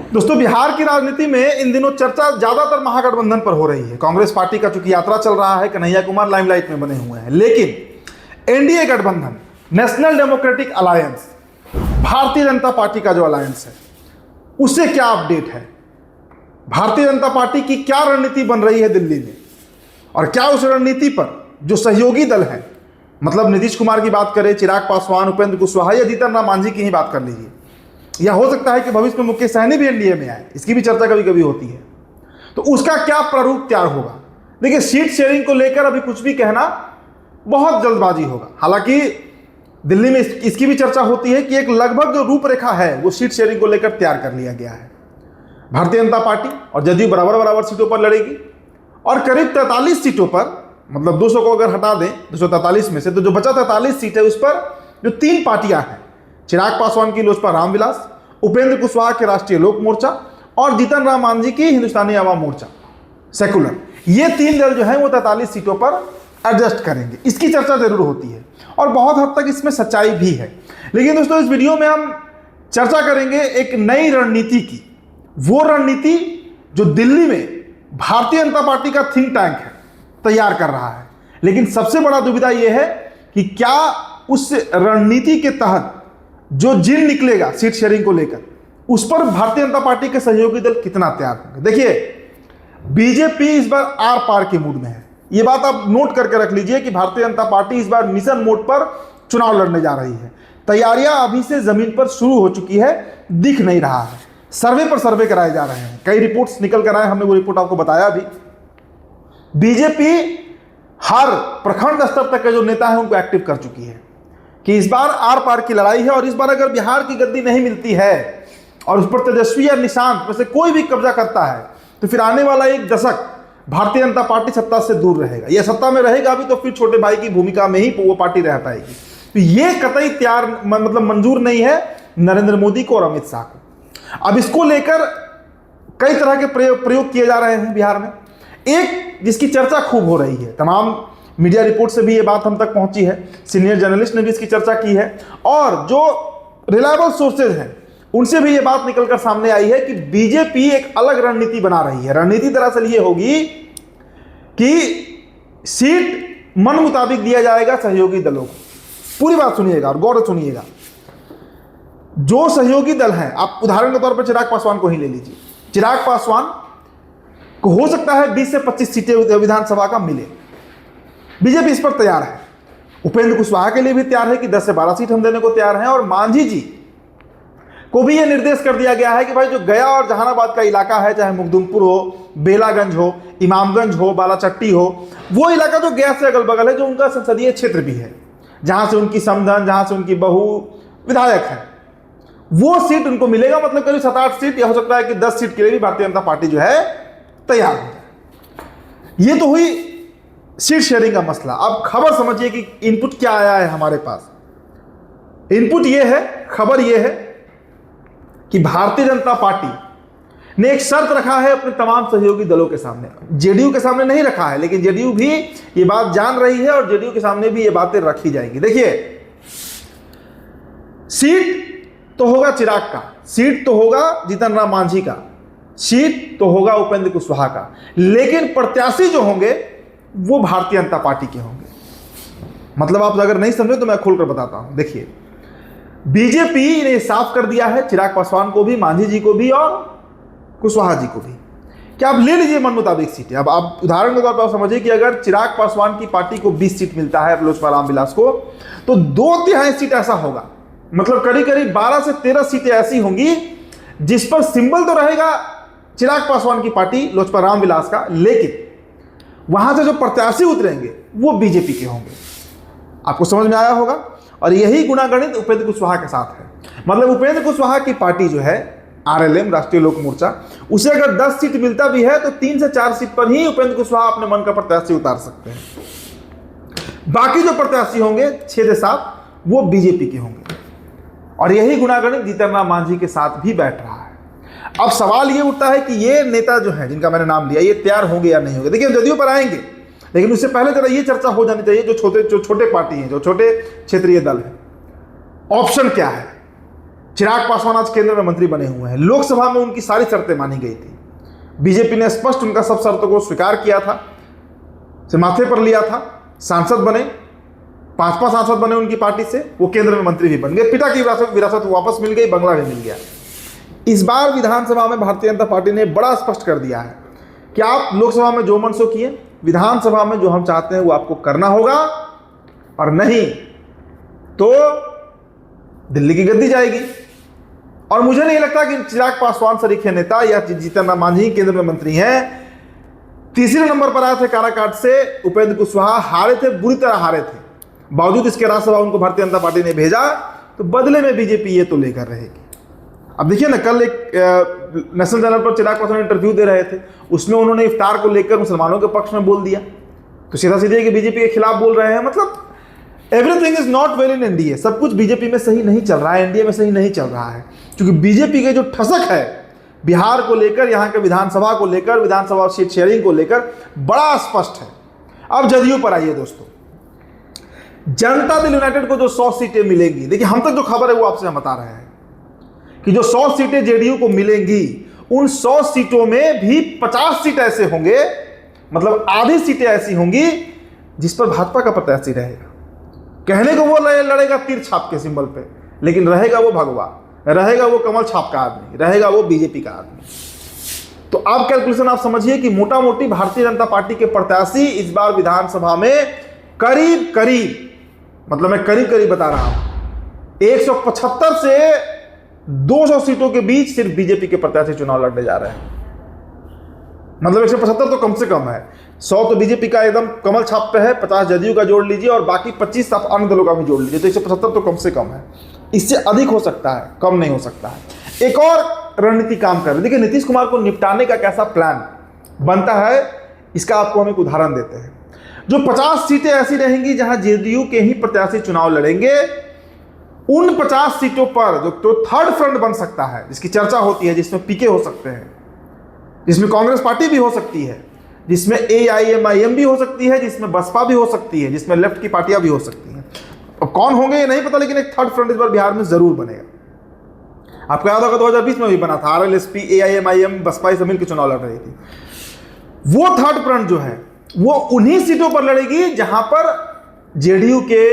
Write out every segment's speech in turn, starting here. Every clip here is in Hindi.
दोस्तों, बिहार की राजनीति में इन दिनों चर्चा ज्यादातर महागठबंधन पर हो रही है। कांग्रेस पार्टी का चूंकि यात्रा चल रहा है, कन्हैया कुमार लाइमलाइट में बने हुए हैं, लेकिन एनडीए गठबंधन, national democratic alliance, Bharatiya Janata party का जो अलायंस है, उससे क्या अपडेट है? भारतीय जनता पार्टी की क्या रणनीति बन रही है दिल्ली में, और क्या उस रणनीति पर जो सहयोगी दल है, मतलब नीतीश कुमार की बात करें, चिराग पासवान, उपेंद्र कुशवाहा या जीतन राम मांझी की ही बात कर लीजिए, या हो सकता है कि भविष्य में मुकेश सहनी भी एनडीए में आए, इसकी भी चर्चा कभी कभी होती है, तो उसका क्या प्रारूप तैयार होगा? देखिए, सीट शेयरिंग को लेकर अभी कुछ भी कहना बहुत जल्दबाजी होगा। हालांकि दिल्ली में इसकी भी चर्चा होती है कि एक लगभग जो रूपरेखा है वो सीट शेयरिंग को लेकर तैयार कर लिया गया है। भारतीय जनता पार्टी और जदयू बराबर बराबर सीटों पर लड़ेगी, और करीब 43 सीटों पर, मतलब 200 को अगर हटा दें 243 में से, तो जो बचा 43 सीट है उस पर जो 3 पार्टियां हैं, चिराग पासवान की लोजपा रामविलास, उपेंद्र कुशवाहा के राष्ट्रीय लोक मोर्चा और जीतन राम मांझी की हिंदुस्तानी आवाम मोर्चा सेकुलर, ये 3 दल जो है वो 43 सीटों पर एडजस्ट करेंगे। इसकी चर्चा जरूर होती है और बहुत हद तक इसमें सच्चाई भी है। लेकिन दोस्तों, इस वीडियो में हम चर्चा करेंगे एक नई रणनीति की, वो रणनीति जो दिल्ली में भारतीय जनता पार्टी का थिंक टैंक है तैयार कर रहा है। लेकिन सबसे बड़ा दुविधा यह है कि क्या उस रणनीति के तहत जो जिन निकलेगा सीट शेयरिंग को लेकर, उस पर भारतीय जनता पार्टी के सहयोगी दल कितना तैयार होंगे। देखिए, बीजेपी इस बार आर पार के मूड में है। यह बात आप नोट करके रख लीजिए कि भारतीय जनता पार्टी इस बार मिशन मोड पर चुनाव लड़ने जा रही है। तैयारियां अभी से जमीन पर शुरू हो चुकी है, दिख नहीं रहा है। सर्वे पर सर्वे कराए जा रहे हैं, कई रिपोर्ट्स निकल कर आए, हमने वो रिपोर्ट आपको बताया भी। बीजेपी हर प्रखंड स्तर तक के जो नेता है उनको एक्टिव कर चुकी है कि इस बार आर पार की लड़ाई है, और इस बार अगर बिहार की गद्दी नहीं मिलती है और उस पर तेजस्वी या निशांत में से कोई भी कब्जा करता है, तो फिर आने वाला एक दशक भारतीय जनता पार्टी सत्ता से दूर रहेगा। यह सत्ता में रहेगा भी तो फिर छोटे भाई की भूमिका में ही वो पार्टी रह पाएगी। तो ये कतई तैयार, मतलब मंजूर नहीं है नरेंद्र मोदी को और अमित शाह को। अब इसको लेकर कई तरह के प्रयोग किए जा रहे हैं बिहार में। एक जिसकी चर्चा खूब हो रही है, तमाम मीडिया रिपोर्ट से भी ये बात हम तक पहुंची है, सीनियर जर्नलिस्ट ने भी इसकी चर्चा की है, और जो रिलायबल सोर्सेज हैं उनसे भी ये बात निकलकर सामने आई है कि बीजेपी एक अलग रणनीति बना रही है। रणनीति दरअसल ये होगी कि सीट मन मुताबिक दिया जाएगा सहयोगी दलों को। पूरी बात सुनिएगा और गौर से सुनिएगा। जो सहयोगी दल हैं, आप उदाहरण के तौर पर चिराग पासवान को ही ले लीजिए। चिराग पासवान को हो सकता है 20 से 25 सीटें विधानसभा का मिले, बीजेपी इस पर तैयार है। उपेंद्र कुशवाहा के लिए भी तैयार है कि 10 से 12 सीट हम देने को तैयार हैं, और मांझी जी को भी यह निर्देश कर दिया गया है कि भाई जो गया और जहानाबाद का इलाका है, चाहे मुकदुमपुर हो, बेलागंज हो, इमामगंज हो, बालाचट्टी हो, वो इलाका जो गया से अगल बगल है, जो उनका संसदीय क्षेत्र भी है, जहां से उनकी समधन, जहां से उनकी बहू विधायक है, वो सीट उनको मिलेगा। मतलब करीब 7-8 सीट, या हो सकता है कि 10 सीट के लिए भी भारतीय जनता पार्टी जो है तैयार हो जाए। ये तो हुई सीट शेयरिंग का मसला। अब खबर समझिए कि इनपुट क्या आया है हमारे पास। इनपुट ये है, खबर ये है कि भारतीय जनता पार्टी ने एक शर्त रखा है अपने तमाम सहयोगी दलों के सामने। जेडीयू के सामने नहीं रखा है, लेकिन जेडीयू भी ये बात जान रही है और जेडीयू के सामने भी ये बातें रखी जाएंगी। देखिए, सीट तो होगा चिराग का, सीट तो होगा जीतन राम मांझी का, सीट तो होगा उपेंद्र कुशवाहा का, लेकिन प्रत्याशी जो होंगे वो भारतीय जनता पार्टी के होंगे। मतलब आप अगर नहीं समझे तो मैं खोलकर बताता हूं। देखिए, बीजेपी ने साफ कर दिया है, चिराग पासवान को भी, मांझी जी को भी और कुशवाहा जी को भी, कि आप ले लीजिए मन मुताबिक सीटें। अब आप उदाहरण के तौर पर समझिए कि अगर चिराग पासवान की पार्टी को 20 सीट मिलता है लोजपा रामविलास को, तो 2/3 सीट ऐसा होगा, मतलब करीब करीब 12 से 13 सीटें ऐसी होंगी जिस पर सिंबल तो रहेगा चिराग पासवान की पार्टी लोजपा रामविलास का, लेकिन वहां से जो प्रत्याशी उतरेंगे वो बीजेपी के होंगे। आपको समझ में आया होगा। और यही गुणागणित उपेंद्र कुशवाहा के साथ है। मतलब उपेंद्र कुशवाहा की पार्टी जो है आरएलएम, राष्ट्रीय लोक मोर्चा, उसे अगर 10 सीट मिलता भी है तो 3 से 4 सीट पर ही उपेंद्र कुशवाहा अपने मन का प्रत्याशी उतार सकते हैं। बाकी जो प्रत्याशी होंगे 6 से 7 वो बीजेपी के होंगे। और यही गुणागणित जीतन राम मांझी के साथ भी बैठ रहा है। अब सवाल ये उठता है कि ये नेता जो है जिनका मैंने नाम लिया, ये तैयार होंगे या नहीं होंगे। देखिए, जदयू पर आएंगे, लेकिन उससे पहले जरा ये चर्चा हो जानी चाहिए, जो छोटे पार्टी हैं, जो छोटे क्षेत्रीय दल हैं, ऑप्शन क्या है। चिराग पासवान आज केंद्र में मंत्री बने हुए हैं। लोकसभा में उनकी सारी शर्तें मानी गई थी। बीजेपी ने स्पष्ट उनका सब शर्तों को स्वीकार किया था, से माथे पर लिया था। सांसद बने, 5 सांसद बने उनकी पार्टी से, वो केंद्र में मंत्री भी बन गए। पिता की विरासत वापस मिल गई, बंगला भी मिल गया। इस बार विधानसभा में भारतीय जनता पार्टी ने बड़ा स्पष्ट कर दिया है कि आप लोकसभा में जो मन सो किए, विधानसभा में जो हम चाहते हैं वो आपको करना होगा, और नहीं तो दिल्ली की गद्दी जाएगी। और मुझे नहीं लगता कि चिराग पासवान सरीखे नेता या जीतन राम मांझी केंद्र में मंत्री हैं। तीसरे नंबर पर आए थे काराकाट से उपेंद्र कुशवाहा, हारे थे, बुरी तरह हारे थे। बावजूद इसके राज्यसभा उनको भारतीय जनता पार्टी ने भेजा, तो बदले में बीजेपी ये तो लेकर रहेगी। अब देखिए ना, कल एक नेशनल चैनल पर चिराग पासवान इंटरव्यू दे रहे थे, उसमें उन्होंने इफ्तार को लेकर मुसलमानों के पक्ष में बोल दिया। तो सीधा सीधे कि बीजेपी के खिलाफ बोल रहे हैं। मतलब everything is not well in NDA. सब कुछ बीजेपी में सही नहीं चल रहा है, एनडीए में सही नहीं चल रहा है, क्योंकि बीजेपी के जो ठसक है बिहार को लेकर, यहाँ के विधानसभा को लेकर, विधानसभा सीट शेयरिंग को लेकर बड़ा स्पष्ट है। अब जदयू पर आइए दोस्तों। जनता दल यूनाइटेड को जो 100 सीटें मिलेंगी, देखिए हम तक जो खबर है वो आपसे हम बता रहे हैं कि जो 100 सीटें जेडीयू को मिलेंगी, उन 100 सीटों में भी 50 सीट ऐसे होंगे, मतलब आधी सीटें ऐसी होंगी जिस पर भाजपा का प्रत्याशी रहेगा। कहने को वो लड़ेगा तीर छाप के सिंबल पे, लेकिन रहेगा वो भगवा, रहेगा वो कमल छाप का आदमी, रहेगा वो बीजेपी का आदमी। तो अब कैलकुलेशन आप समझिए कि मोटा मोटी भारतीय जनता पार्टी के प्रत्याशी इस बार विधानसभा में करीब करीब, मतलब मैं करीब करीब बता रहा हूं, 175 से 200 सीटों के बीच सिर्फ बीजेपी के प्रत्याशी चुनाव लड़ने जा रहे हैं। मतलब 175 तो कम से कम है, 100 तो बीजेपी का एकदम कमल छाप पे है, 50 जदयू का जोड़ लीजिए और बाकी 25 आप अन्य दलों का भी जोड़ लीजिए, तो 175 तो कम से कम है। इससे अधिक हो सकता है, कम नहीं हो सकता है। एक और रणनीति काम कर रही है। देखिए नीतीश कुमार को निपटाने का कैसा प्लान बनता है, इसका आपको हम एक उदाहरण देते हैं। जो 50 सीटें ऐसी रहेंगी जहां जेडीयू के ही प्रत्याशी चुनाव लड़ेंगे, उन 50 सीटों पर जो तो थर्ड फ्रंट बन सकता है, जिसकी चर्चा होती है, जिसमें पीके हो सकते हैं, जिसमें कांग्रेस पार्टी भी हो सकती है, जिसमें एआईएमआईएम भी हो सकती है, जिसमें बसपा भी हो सकती है, जिसमें लेफ्ट की पार्टियां भी हो सकती हैं। अब कौन होंगे ये नहीं पता, लेकिन एक थर्ड फ्रंट इस बार बिहार में जरूर बनेगा। आपको याद होगा 2020 में भी बना था, आरएलएसपी, एआईएमआईएम, बसपा से मिलकर चुनाव लड़ रही थी। वो थर्ड फ्रंट जो है वो उन्हीं सीटों पर लड़ेगी जहां पर जेडीयू के,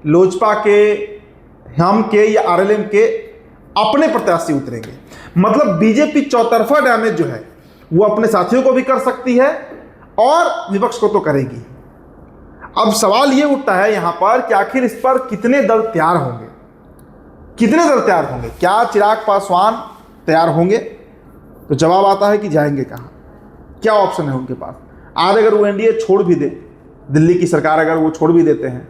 लोजपा के, हम के या आरएलएम के अपने प्रत्याशी उतरेंगे। मतलब बीजेपी चौतरफा डैमेज जो है वो अपने साथियों को भी कर सकती है और विपक्ष को तो करेगी। अब सवाल ये उठता है यहां पर कि आखिर इस पर कितने दल तैयार होंगे, कितने दल तैयार होंगे? क्या चिराग पासवान तैयार होंगे? तो जवाब आता है कि जाएंगे कहां, क्या ऑप्शन है उनके पास। आज अगर वो एनडीए छोड़ भी दे, दिल्ली की सरकार अगर वो छोड़ भी देते हैं,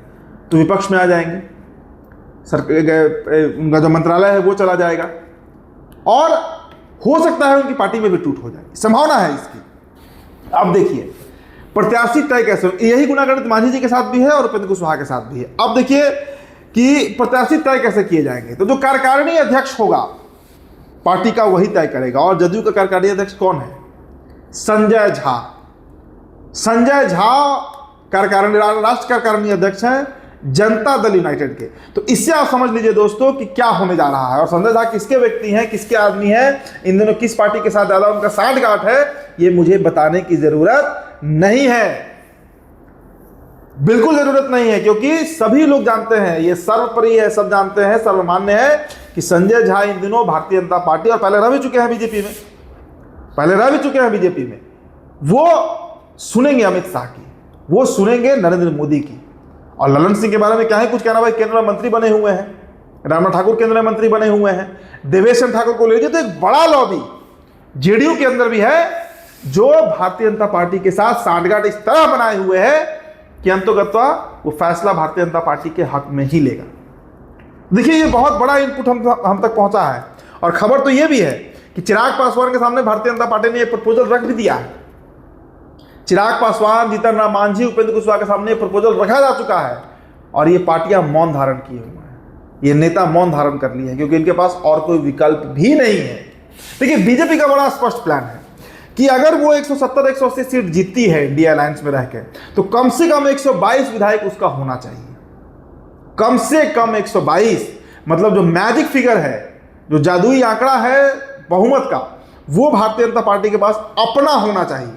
तो विपक्ष में आ जाएंगे, उनका जो मंत्रालय है वो चला जाएगा, और हो सकता है उनकी पार्टी में भी टूट हो जाए, संभावना है इसकी। अब देखिए प्रत्याशी तय कैसे हो, यही गुनागणित मांझी जी के साथ भी है और उपेंद्र कुशवाहा के साथ भी है। अब देखिए कि प्रत्याशी तय कैसे किए जाएंगे। तो जो कार्यकारिणी अध्यक्ष होगा पार्टी का वही तय करेगा, और जदयू का कार्यकारिणी अध्यक्ष कौन है? संजय झा। संजय झा कार्यकारिणी, राष्ट्रीय कार्यकारिणी अध्यक्ष हैं जनता दल यूनाइटेड के। तो इससे आप समझ लीजिए दोस्तों कि क्या होने जा रहा है, और संजय झा किसके व्यक्ति हैं, किसके आदमी हैं, इन दोनों किस पार्टी के साथ ज्यादा उनका साठगांठ है, ये मुझे बताने की जरूरत नहीं है, बिल्कुल जरूरत नहीं है, क्योंकि सभी लोग जानते हैं, ये सर्वोपरि है, सब जानते हैं, सर्वमान्य है कि संजय झा इन दिनों भारतीय जनता पार्टी, और पहले रह भी चुके हैं बीजेपी में, पहले रह भी चुके हैं बीजेपी में, वो सुनेंगे अमित शाह की, वो सुनेंगे नरेंद्र मोदी की। और ललन सिंह के बारे में क्या है कुछ कहना भाई, केंद्र में मंत्री बने हुए हैं, रामनाथ ठाकुर केंद्र में मंत्री बने हुए हैं, देवेश चंद्र ठाकुर को ले लीजिए, तो एक बड़ा लॉबी जेडीयू के अंदर भी है जो भारतीय जनता पार्टी के साथ साठगांठ इस तरह बनाए हुए है कि अंततः वो फैसला भारतीय जनता पार्टी के हक में ही लेगा। देखिए ये बहुत बड़ा इनपुट हम तक पहुंचा है, और खबर तो ये भी है कि चिराग पासवान के सामने भारतीय जनता पार्टी ने ये प्रपोजल रख भी दिया है। चिराग पासवान, जीतन राम मांझी, उपेंद्र कुशवाहा के सामने प्रपोजल रखा जा चुका है, और ये पार्टियां मौन धारण किए हुए हैं, ये नेता मौन धारण कर लिए हैं, क्योंकि इनके पास और कोई विकल्प भी नहीं है। देखिए बीजेपी का बड़ा स्पष्ट प्लान है कि अगर वो 170-180 सीट जीतती है इंडिया अलायंस में रह के, तो कम से कम 122 विधायक उसका होना चाहिए, कम से कम 122। मतलब जो मैजिक फिगर है जो जादुई आंकड़ा है बहुमत का, वो भारतीय जनता पार्टी के पास अपना होना चाहिए।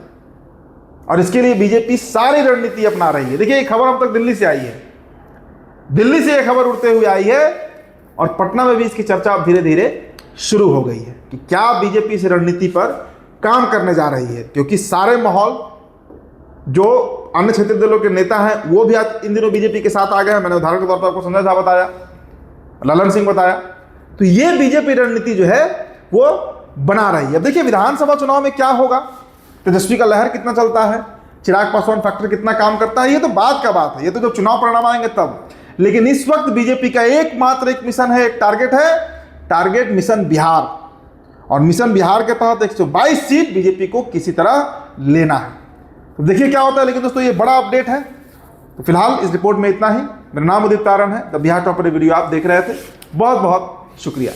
और इसके लिए बीजेपी सारी रणनीति अपना रही है। देखिए, एक खबर अब तक दिल्ली से आई है, दिल्ली से यह खबर उड़ते हुए आई है और पटना में भी इसकी चर्चा अब धीरे धीरे शुरू हो गई है कि क्या बीजेपी इस रणनीति पर काम करने जा रही है। क्योंकि सारे माहौल, जो अन्य क्षेत्रीय दलों के नेता हैं वो भी आज इन दिनों बीजेपी के साथ आ गए हैं। मैंने उदाहरण के तौर पर आपको संजय झा बताया, ललन सिंह बताया। तो ये बीजेपी रणनीति जो है वो बना रही है। अब देखिए, विधानसभा चुनाव में क्या होगा, तेजस्वी का लहर कितना चलता है, चिराग पासवान फैक्टर कितना काम करता है, ये तो बात का बात है, ये तो जब चुनाव परिणाम आएंगे तब। लेकिन इस वक्त बीजेपी का एकमात्र एक मिशन है, एक टारगेट है, टारगेट मिशन बिहार। और मिशन बिहार के तहत 122 सीट बीजेपी को किसी तरह लेना है। तो देखिए क्या होता है। लेकिन दोस्तों, ये बड़ा अपडेट है। तो फिलहाल इस रिपोर्ट में इतना ही। मेरा नाम उदित तारण है, द बिहार टॉपर वीडियो आप देख रहे थे। बहुत बहुत शुक्रिया।